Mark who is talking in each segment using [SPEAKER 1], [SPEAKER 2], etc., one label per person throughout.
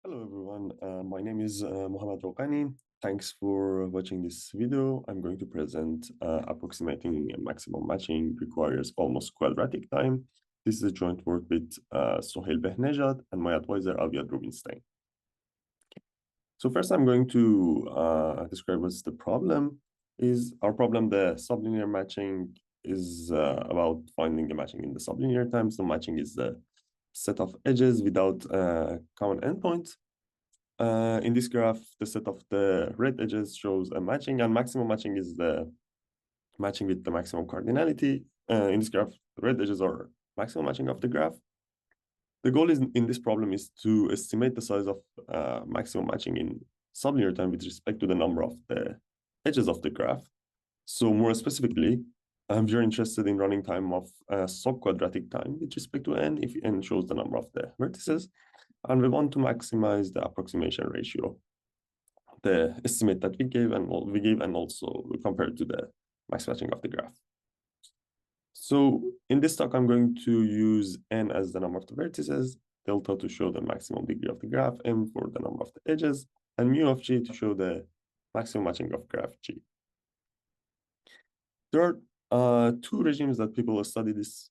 [SPEAKER 1] Hello everyone, my name is Mohammad Rouqani. Thanks for watching this video. I'm going to present approximating maximum matching requires almost quadratic time. This is a joint work with Sohail Behnejad and my advisor Aviad Rubinstein. So first I'm going to describe what's the problem. Our problem, the sublinear matching, is about finding the matching in the sublinear time. So matching is the set of edges without common endpoints. In this graph, the set of the red edges shows a matching, and maximum matching is the matching with the maximum cardinality. In this graph, the red edges are maximum matching of the graph. The goal in this problem is to estimate the size of maximum matching in sublinear time with respect to the number of the edges of the graph. So more specifically, you're interested in running time of subquadratic time with respect to n, if n shows the number of the vertices, and we want to maximize the approximation ratio, the estimate that we gave and also compared to the max matching of the graph. So in this talk, I'm going to use n as the number of the vertices, delta to show the maximum degree of the graph, m for the number of the edges, and mu of g to show the maximum matching of graph g. There are two regimes that people study this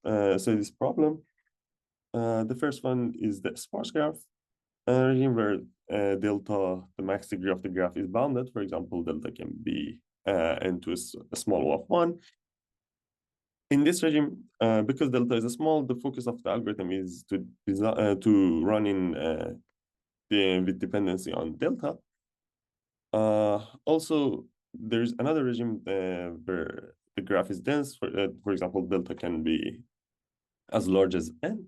[SPEAKER 1] problem. The first one is the sparse graph regime, where delta, the max degree of the graph, is bounded. For example, delta can be n to a small O of 1. In this regime, because delta is small, the focus of the algorithm is to run in with dependency on delta. Also, there's another regime where the graph is dense. For example, delta can be as large as n.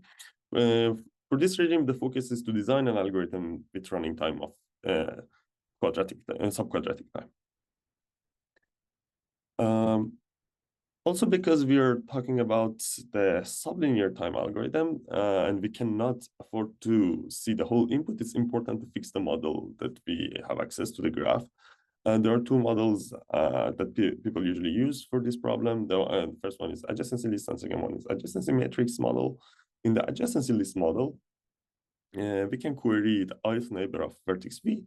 [SPEAKER 1] For this regime, the focus is to design an algorithm with running time of subquadratic time. Also, because we are talking about the sublinear time algorithm and we cannot afford to see the whole input, it's important to fix the model that we have access to the graph. There are two models that people usually use for this problem. The first one is adjacency list, and second one is adjacency matrix model. In the adjacency list model, we can query the ith neighbor of vertex v.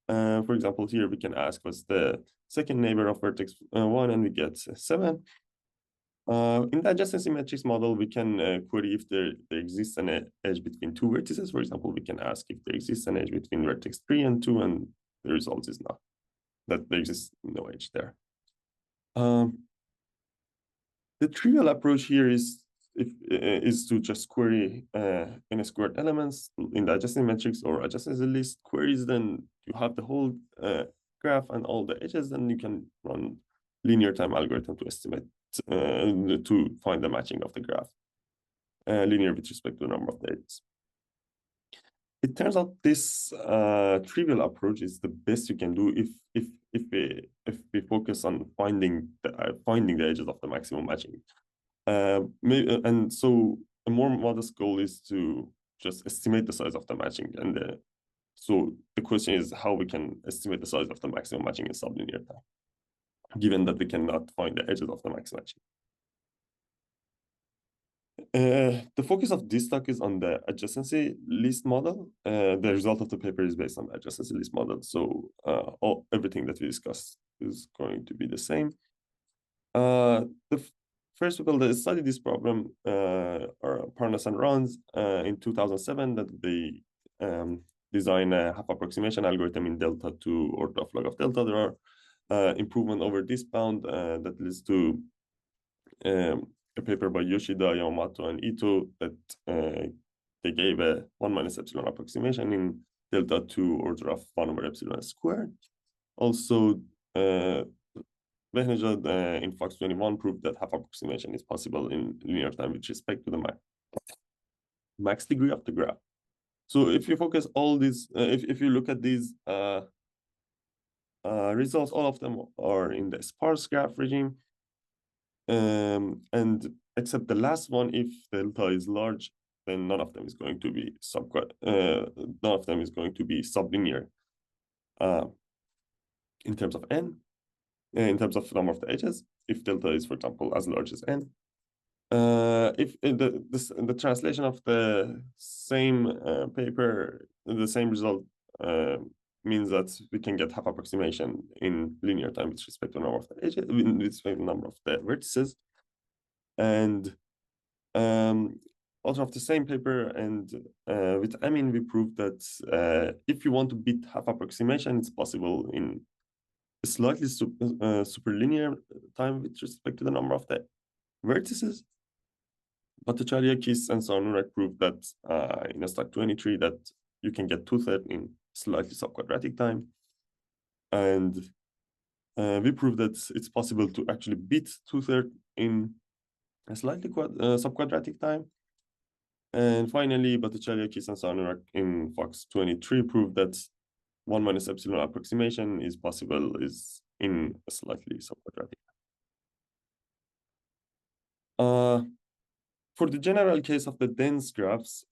[SPEAKER 1] For example, here we can ask what's the second neighbor of vertex 1, and we get 7. In the adjacency matrix model, we can query if there exists an edge between two vertices. For example, we can ask if there exists an edge between vertex 3 and 2, and the result is not, that there exists no edge there. The trivial approach here is to just query n squared elements in the adjacency matrix or adjacency list queries. Then you have the whole graph and all the edges, and you can run linear time algorithm to estimate to find the matching of the graph, linear with respect to the number of the edges. It turns out this trivial approach is the best you can do if we focus on finding the edges of the maximum matching. And so a more modest goal is to just estimate the size of the matching. And so the question is how we can estimate the size of the maximum matching in sublinear time, given that we cannot find the edges of the max matching. The focus of this talk is on the adjacency list model. The result of the paper is based on the adjacency list model. So everything that we discussed is going to be the same. The first people that studied this problem are Parnas and Rons in 2007, that they design a half approximation algorithm in delta to order of log of delta. There are improvement over this bound that leads to a paper by Yoshida, Yamamoto, and Ito that they gave a 1 minus epsilon approximation in delta to order of 1 over epsilon squared. Also, Behnejad in Fox21 proved that half approximation is possible in linear time with respect to the max degree of the graph. So if you focus all these, if you look at these results, all of them are in the sparse graph regime. And except the last one, if delta is large, then none of them is going to be sublinear in terms of n, in terms of number of the edges. If delta is, for example, as large as n, if the translation of the same paper, the same result means that we can get half approximation in linear time with respect to the number of the edges, with respect to the number of the vertices. And also of the same paper, and with Amin, we proved that if you want to beat half approximation, it's possible in a slightly superlinear time with respect to the number of the vertices. But the Chaliakis and Sanurak proved that in a STOC23 that you can get 2/3 in slightly subquadratic time. And we proved that it's possible to actually beat 2/3 in a slightly subquadratic time. And finally, Botticelli-Kis and Sanurak in Fox23 proved that 1 minus epsilon approximation is possible in a slightly subquadratic. For the general case of the dense graphs,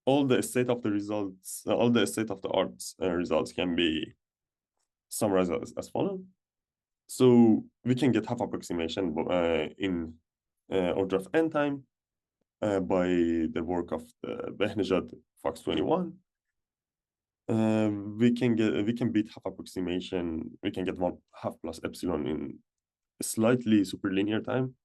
[SPEAKER 1] all the state of the results, all the state of the art results can be summarized as follows. So we can get half approximation in order of n time by the work of the Behnejad Fox21. We can beat half approximation. We can get 1/2 plus epsilon in a slightly superlinear time.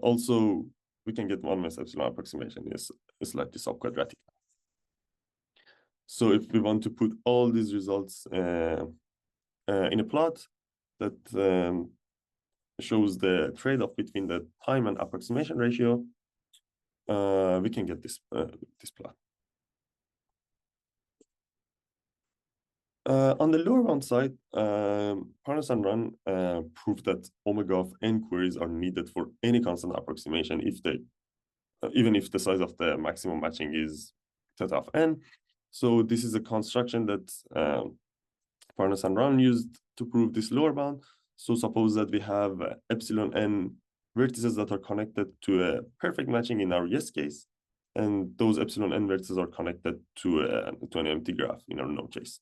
[SPEAKER 1] Also, we can get 1 minus epsilon approximation is slightly subquadratic. So if we want to put all these results in a plot that shows the trade-off between the time and approximation ratio, we can get this plot. On the lower bound side, Parnas and Run proved that omega of n queries are needed for any constant approximation if they, even if the size of the maximum matching is theta of n. So this is a construction that Parnas and Run used to prove this lower bound. So suppose that we have epsilon n vertices that are connected to a perfect matching in our yes case, and those epsilon n vertices are connected to an empty graph in our no case.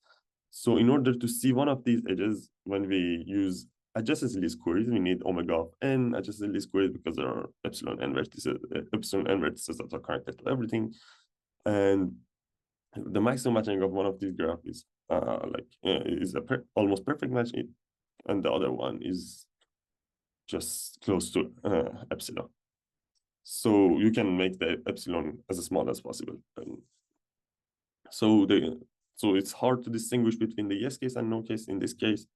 [SPEAKER 1] So in order to see one of these edges, when we use adjacent least queries, we need omega of n adjacent least queries because there are epsilon n vertices that are connected to everything. And the maximum matching of one of these graphs is almost perfect match, and the other one is just close to epsilon. So you can make the epsilon as small as possible. So it's hard to distinguish between the yes case and no case in this case,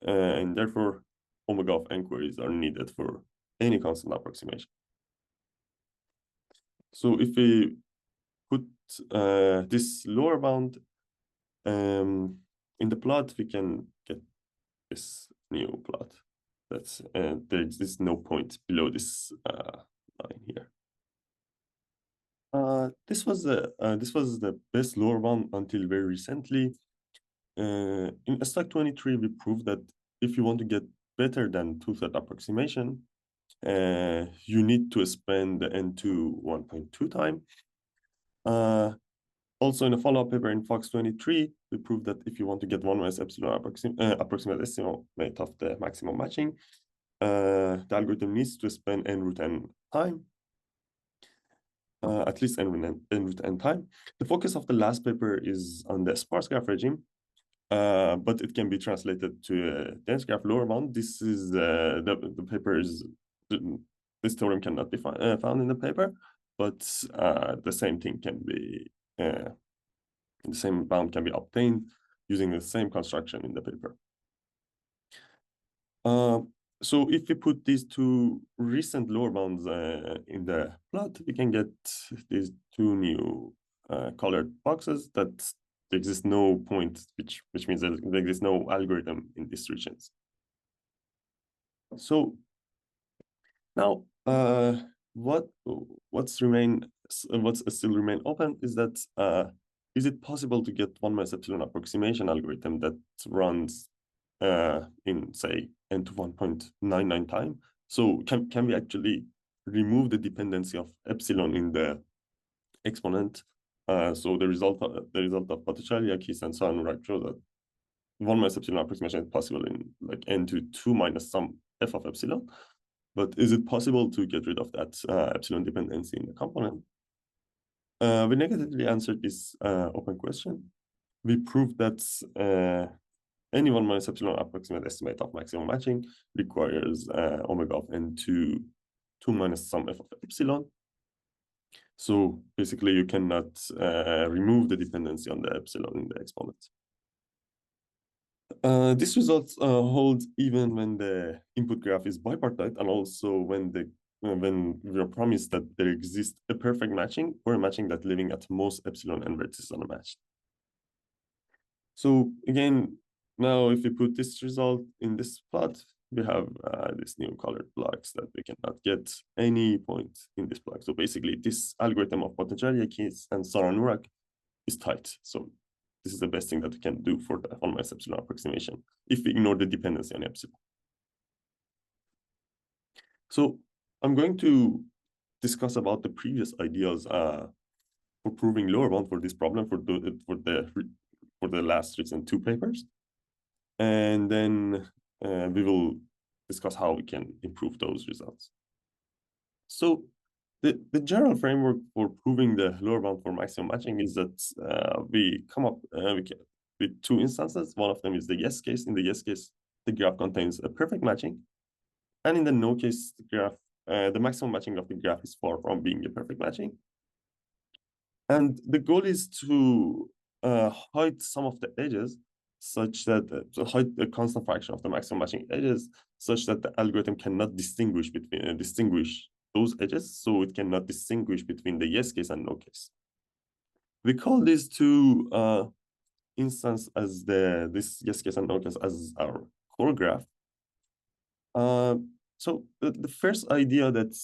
[SPEAKER 1] and therefore omega of n queries are needed for any constant approximation. So if we put this lower bound in the plot, we can get this new plot. That's there exists no point below this line here. This was the best lower bound until very recently. In STOC23, we proved that if you want to get better than 2/3 approximation, you need to spend the n to 1.2 time. Also, in a follow-up paper in Fox23, we proved that if you want to get 1 minus epsilon approximate estimate of the maximum matching, the algorithm needs to spend n root n time. At least n root n time. The focus of the last paper is on the sparse graph regime, but it can be translated to a dense graph lower bound. This is the paper is this theorem cannot be found in the paper, but the same thing can be the same bound can be obtained using the same construction in the paper. So if we put these two recent lower bounds in the plot, we can get these two new colored boxes that there exists no point, which means that there exists no algorithm in these regions. So now what's still remain open is that is it possible to get 1 minus epsilon approximation algorithm that runs in say n to 1.99 time? So can we actually remove the dependency of epsilon in the exponent? So the result of Botticelli, Akis, and Sanurak show that 1 minus epsilon approximation is possible in like n to 2 minus some f of epsilon. But is it possible to get rid of that epsilon dependency in the component? We negatively answered this open question. We proved that any 1 minus epsilon approximate estimate of maximum matching requires omega of n to 2 minus some f of epsilon. So basically, you cannot remove the dependency on the epsilon in the exponent. This result holds even when the input graph is bipartite, and also when we are promised that there exists a perfect matching or a matching that living at most epsilon and vertices on a match. So again, now if we put this result in this plot, we have this new colored blocks that we cannot get any point in this block. So basically, this algorithm of Potential-Yakis and Saranurak is tight. So this is the best thing that we can do for the 1 minus epsilon approximation if we ignore the dependency on epsilon. So I'm going to discuss about the previous ideas for proving lower bound for this problem for the last recent 2 papers, and then we will discuss how we can improve those results. So the general framework for proving the lower bound for maximum matching is that we come up with 2 instances. One of them is the yes case. In the yes case, the graph contains a perfect matching, and in the no case, the graph, the maximum matching of the graph is far from being a perfect matching. And the goal is to hide some of the edges such that to hide a constant fraction of the maximum matching edges such that the algorithm cannot distinguish between those edges, so it cannot distinguish between the yes case and no case. We call these 2 instances as this yes case and no case as our core graph. So the first idea that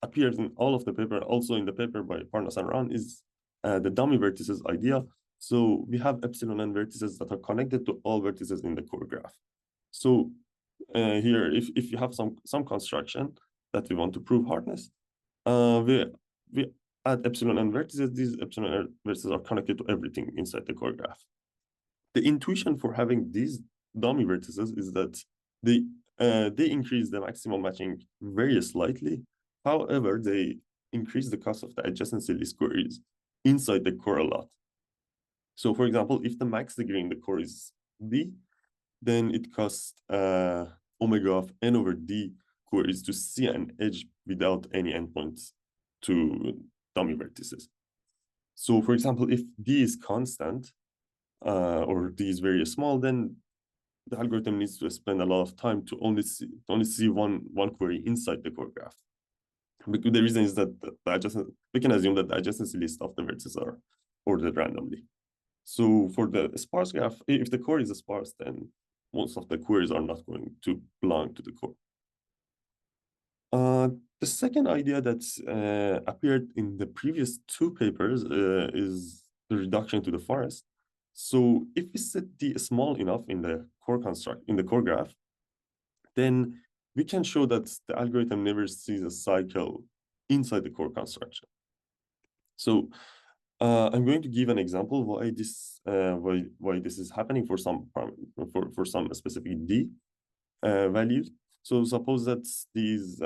[SPEAKER 1] appears in all of the paper, also in the paper by Parnas and Ran, is the dummy vertices idea. So we have epsilon n vertices that are connected to all vertices in the core graph. So here, if you have some construction that we want to prove hardness, we add epsilon n vertices. These epsilon n vertices are connected to everything inside the core graph. The intuition for having these dummy vertices is that they increase the maximum matching very slightly. However, they increase the cost of the adjacency list queries inside the core a lot. So for example, if the max degree in the core is D, then it costs omega of n over D queries to see an edge without any endpoints to dummy vertices. So for example, if D is constant or D is very small, then the algorithm needs to spend a lot of time to only see one query inside the core graph. Because the reason is that we can assume that the adjacency list of the vertices are ordered randomly. So for the sparse graph, if the core is sparse, then most of the queries are not going to belong to the core. The second idea that appeared in the previous 2 papers is the reduction to the forest. So if we set D small enough in the core graph, then we can show that the algorithm never sees a cycle inside the core construction. So I'm going to give an example why this is happening for some specific D values. So suppose that these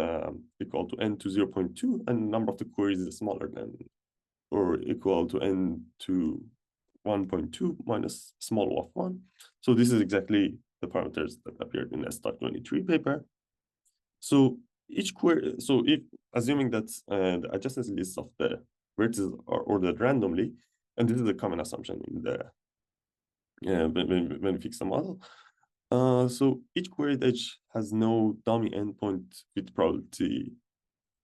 [SPEAKER 1] equal to n to 0.2 and the number of the queries is smaller than or equal to n to 1.2 minus small of 1. So this is exactly the parameters that appeared in the STOC24 paper. So each query, so if assuming that the adjacency lists of the vertices are ordered randomly, and this is a common assumption in the when we fix the model. So each queried edge has no dummy endpoint with probability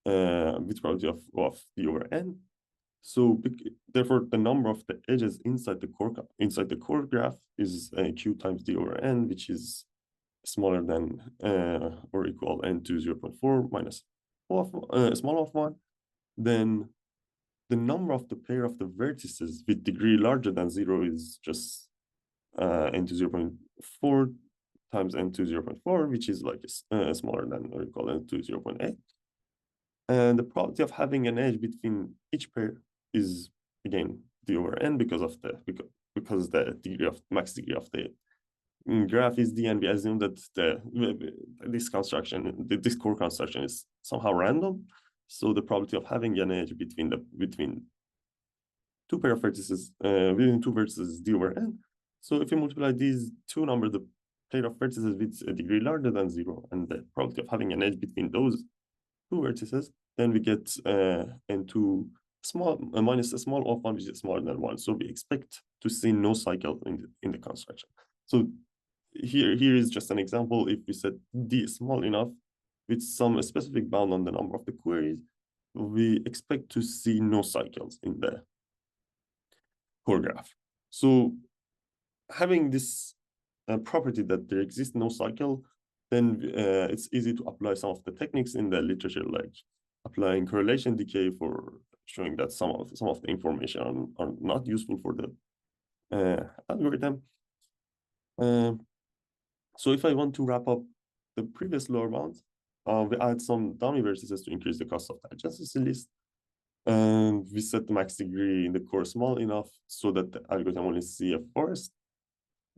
[SPEAKER 1] of d over n. So therefore, the number of the edges inside the core graph is q times d over n, which is smaller than or equal n to 0.4 minus small of 1. Then the number of the pair of the vertices with degree larger than 0 is just n to 0.4 times n to 0.4, which is like smaller than or equal n to 0.8. And the probability of having an edge between each pair is again d over n because the degree of max degree of the graph is d, and we assume that this core construction is somehow random. So the probability of having an edge between two pair of vertices within two vertices d over n. So if you multiply these two numbers, the pair of vertices with a degree larger than 0, and the probability of having an edge between those two vertices, then we get n2 small minus a small of 1, which is smaller than 1. So we expect to see no cycle in the construction. So here is just an example. If we set d small enough with some specific bound on the number of the queries, we expect to see no cycles in the core graph. So having this property that there exists no cycle, then it's easy to apply some of the techniques in the literature, like applying correlation decay for showing that some of the information are not useful for the algorithm. So if I want to wrap up the previous lower bounds, we add some dummy vertices to increase the cost of the adjacency list. And we set the max degree in the core small enough so that the algorithm only see a forest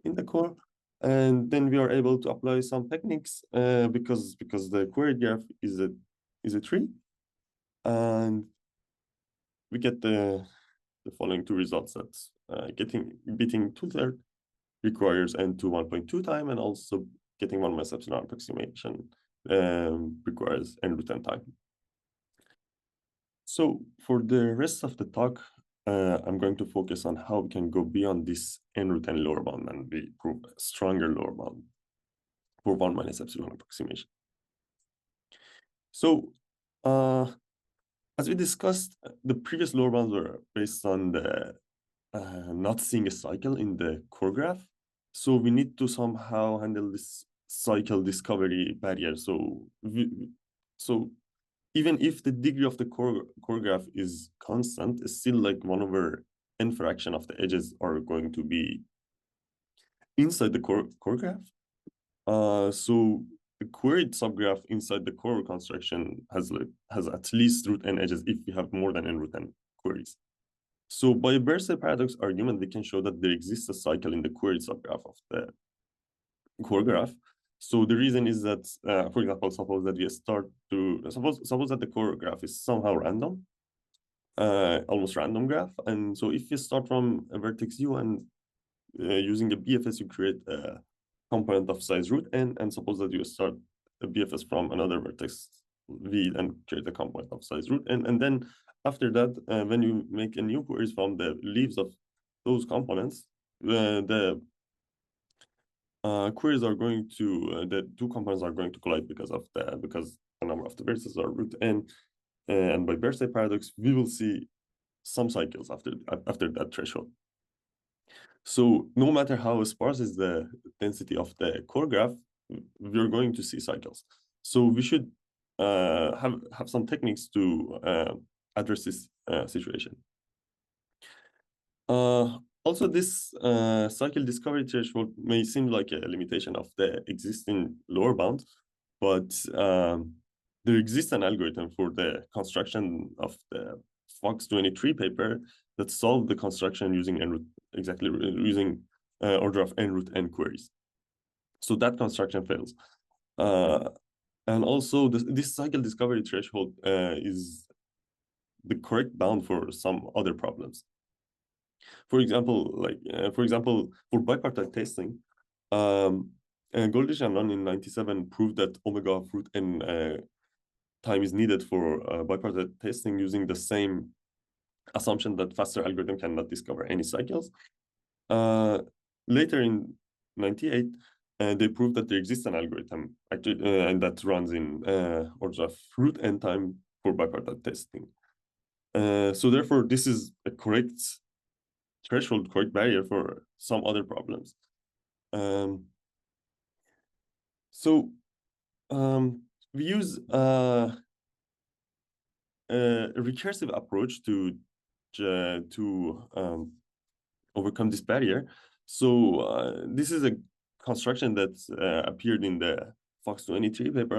[SPEAKER 1] in the core. And then we are able to apply some techniques because the query graph is a tree. And we get the following two results: that beating 2/3 requires n to 1.2 time, and also getting 1 minus epsilon approximation requires n root n time. So for the rest of the talk, I'm going to focus on how we can go beyond this n root n lower bound and we prove a stronger lower bound for 1 minus epsilon approximation. So as we discussed, the previous lower bounds were based on the not seeing a cycle in the core graph. So we need to somehow handle this cycle discovery barrier. So even if the degree of the core graph is constant, it's still like 1 over n fraction of the edges are going to be inside the core graph. So the queried subgraph inside the core construction has at least root n edges if we have more than n root n queries. So by Bersey paradox argument, we can show that there exists a cycle in the queried subgraph of the core graph. So the reason is that, for example, suppose that we start to suppose that the core graph is somehow random, almost random graph, and so if you start from a vertex u and using a BFS, you create a component of size root n, and suppose that you start a BFS from another vertex v and create a component of size root n, and then after that, when you make a new queries from the leaves of those components, the queries are going to the two components are going to collide because the number of the vertices are root n, and by Bersey paradox we will see some cycles after that threshold. So no matter how sparse is the density of the core graph, we're going to see cycles. So we should have some techniques to address this situation. Also, this cycle discovery threshold may seem like a limitation of the existing lower bound, but there exists an algorithm for the construction of the Fox-23 paper that solved the construction using using order of n root n queries. So that construction fails. And also, this cycle discovery threshold is the correct bound for some other problems. For example, for bipartite testing, Goldrich and Lunn in 97 proved that omega of root n time is needed for bipartite testing using the same assumption that faster algorithm cannot discover any cycles. Later in 98, they proved that there exists an algorithm actually, and that runs in order of root n time for bipartite testing. So therefore, this is a correct threshold, correct barrier for some other problems. We use a recursive approach to overcome this barrier. So this is a construction that appeared in the Fox-23 paper.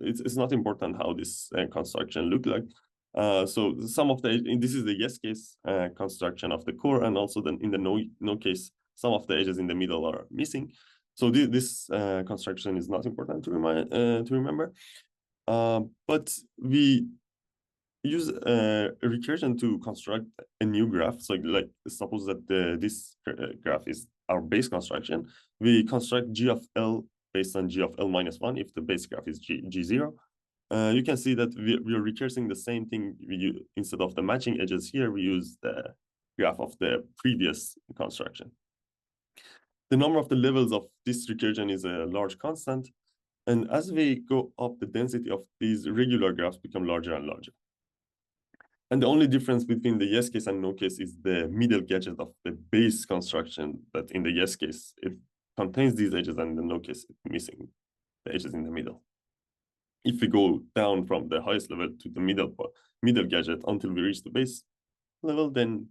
[SPEAKER 1] It's not important how this construction looked like. So this is the yes case construction of the core, and also then in the no case, some of the edges in the middle are missing. So this construction is not important to remember. But we use a recursion to construct a new graph. So like suppose that this graph is our base construction. We construct g of L based on g of L minus 1 if the base graph is g0. You can see that we are recursing the same thing. Instead of the matching edges here, we use the graph of the previous construction. The number of the levels of this recursion is a large constant. And as we go up, the density of these regular graphs become larger and larger. And the only difference between the yes case and no case is the middle gadget of the base construction, that in the yes case, it contains these edges, and in the no case, it's missing the edges in the middle. If we go down from the highest level to the middle gadget until we reach the base level, then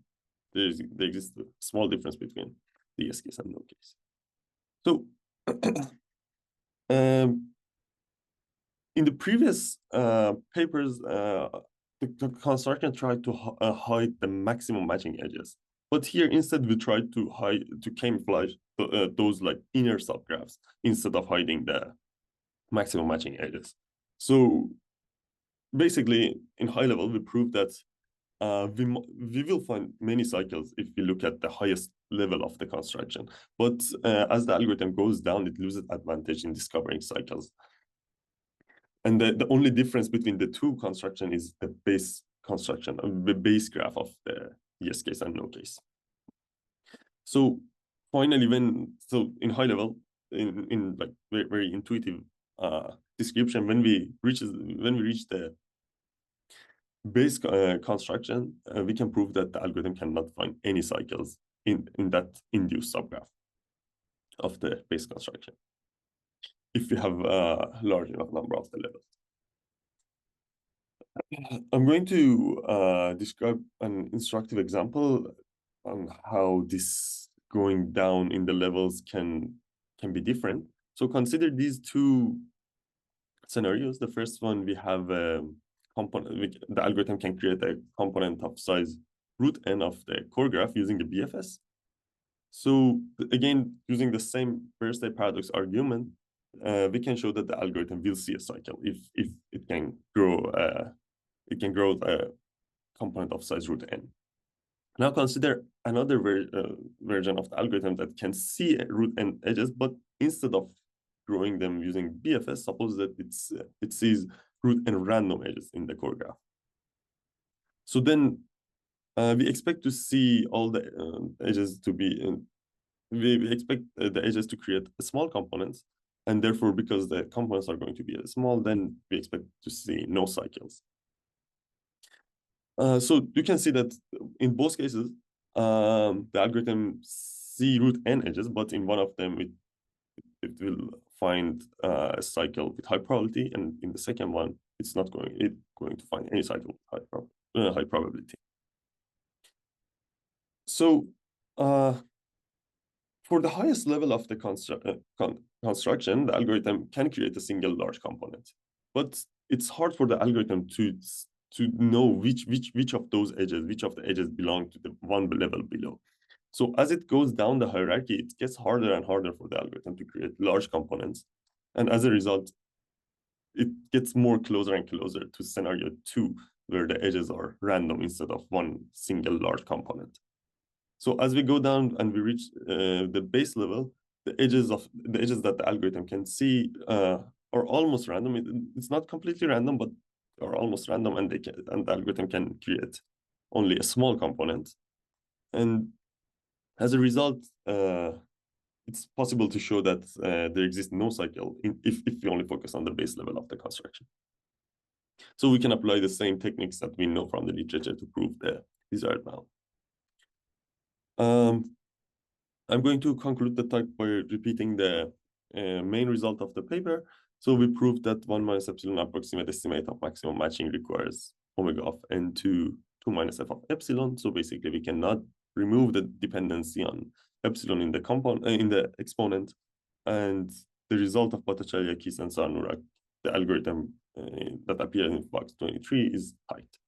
[SPEAKER 1] there exists a small difference between the yes case and no case. So in the previous papers, the construction tried to hide the maximum matching edges. But here, instead, we tried to camouflage those like inner subgraphs instead of hiding the maximum matching edges. So basically, in high level, we proved that we will find many cycles if we look at the highest level of the construction. But as the algorithm goes down, it loses advantage in discovering cycles. And the only difference between the two construction is the base construction, the base graph of the yes case and no case. So finally, in high level, in like very intuitive description, when we reach the base construction, we can prove that the algorithm cannot find any cycles in that induced subgraph of the base construction if we have a large enough number of the levels. I'm going to describe an instructive example on how this going down in the levels can be different. So consider these two scenarios. The first one, we have a component. The algorithm can create a component of size root n of the core graph using the BFS. So again, using the same first state paradox argument, we can show that the algorithm will see a cycle if it can grow a component of size root n. Now consider another version of the algorithm that can see root n edges, but instead of growing them using BFS, suppose that it sees root n random edges in the core graph. So then we expect to see all the edges to be we expect the edges to create small components, and therefore, because the components are going to be small, then we expect to see no cycles. So you can see that in both cases, the algorithm see root n edges, but in one of them it will find a cycle with high probability, and in the second one, it's not going to find any cycle with high probability. So for the highest level of the construction, the algorithm can create a single large component, but it's hard for the algorithm to know which of those edges, which of the edges belong to the one level below. So as it goes down the hierarchy, it gets harder and harder for the algorithm to create large components. And as a result, it gets more closer and closer to scenario 2, where the edges are random instead of one single large component. So as we go down and we reach the base level, the edges that the algorithm can see are almost random. It's not completely random, but are almost random, and the algorithm can create only a small component. And as a result, it's possible to show that there exists no cycle if we only focus on the base level of the construction. So we can apply the same techniques that we know from the literature to prove the desired bound. I'm going to conclude the talk by repeating the main result of the paper. So we proved that 1 minus epsilon approximate estimate of maximum matching requires omega of n to 2 minus f of epsilon. So basically, we cannot remove the dependency on epsilon in the exponent. And the result of Bhattacharya, Keys, and Sarnurak, the algorithm that appears in box 23, is tight.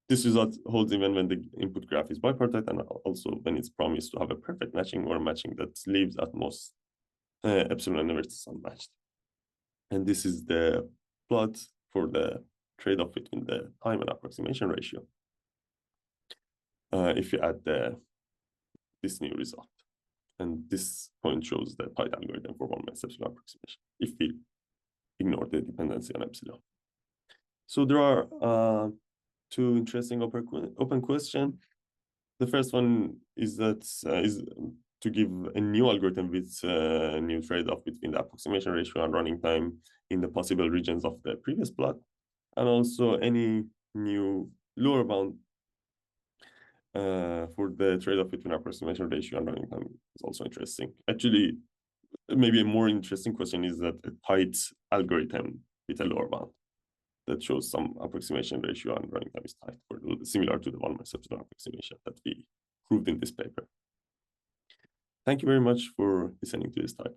[SPEAKER 1] This result holds even when the input graph is bipartite, and also when it's promised to have a perfect matching or a matching that leaves at most epsilon and vertices unmatched. And this is the plot for the trade-off between the time and approximation ratio if you add this new result. And this point shows the tight algorithm for one-minus epsilon approximation if we ignore the dependency on epsilon. So there are two interesting open questions. The first one is that is to give a new algorithm with a new trade-off between the approximation ratio and running time in the possible regions of the previous plot, and also any new lower bound for the trade-off between approximation ratio and running time is also interesting. Actually, maybe a more interesting question is that a tight algorithm with a lower bound that shows some approximation ratio and running time is tight, similar to the one-minus epsilon approximation that we proved in this paper. Thank you very much for listening to this talk.